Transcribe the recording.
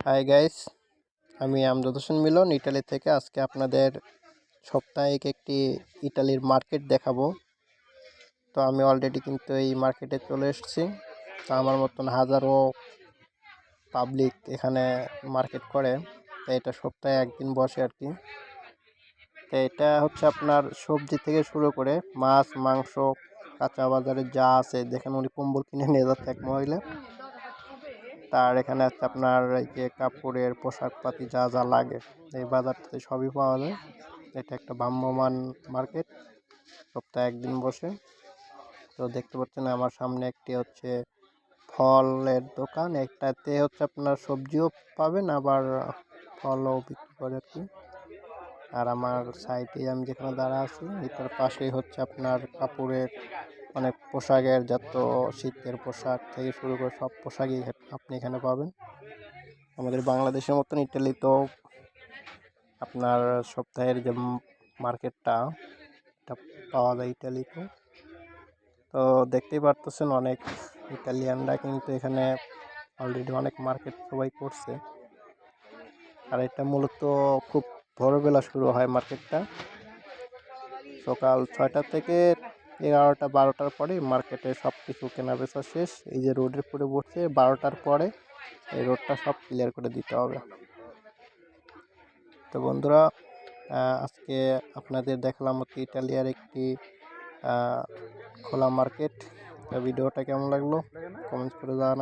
Hi guys, আমি আমজাদ হোসেন মিলন Italy থেকে। আজকে আপনাদের সাপ্তাহিক একটি ইটালির মার্কেট দেখাবো। তো আমি অলরেডি কিন্তু এই মার্কেটে চলে এসেছি। তো আমার মতন হাজারো পাবলিক এখানে মার্কেট করে। তো এটা সপ্তাহে একদিন বসে আর কি। তো এটা হচ্ছে আপনার সবজি থেকে শুরু করে মাছ, মাংস, কাঁচা বাজারে যা আছে, দেখেন উনি কম্বল কিনে নিয়ে যাচ্ছে এক মহিলা। তার এখানে আছে আপনার এই যে কাপড়ের পোশাকপাতি যা যা লাগে এই বাজারটাতে সবই পাওয়া যায়। এটা একটা ভ্রাম্যমাণ মার্কেট, সপ্তাহে একদিন বসে। তো দেখতে পাচ্ছেন আমার সামনে একটি হচ্ছে ফলের দোকান। একটাতে হচ্ছে আপনার সবজিও পাবেন, আবার ফলও বিক্রি করে আর কি। আর আমার সাইডে আমি যেখানে দাঁড়া আছি এটার পাশেই হচ্ছে আপনার কাপড়ের অনেক পোশাকের, যত শীতের পোশাক থেকে শুরু করে সব পোশাকই আপনি এখানে পাবেন। আমাদের বাংলাদেশের মতন ইটালি তো আপনার সপ্তাহের যে মার্কেটটা এটা পাওয়া যায় ইটালিতে। তো দেখতেই পারতেছেন অনেক ইটালিয়ানরা কিন্তু এখানে অলরেডি অনেক মার্কেট সবাই করছে। আর এটা মূলত খুব ভোরবেলা শুরু হয় মার্কেটটা, সকাল 6টা থেকে 11টা 12টার পরে মার্কেটে সব কিছু কেনা বেচা শেষ। এই যে রোডের উপরে বসছে 12টার পরে এই রোডটা সব ক্লিয়ার করে দিতে হবে। তো বন্ধুরা, আজকে আপনাদের দেখলাম হচ্ছে ইটালিয়ার একটি খোলা মার্কেট। ভিডিওটা কেমন লাগলো কমেন্টস করে জানান।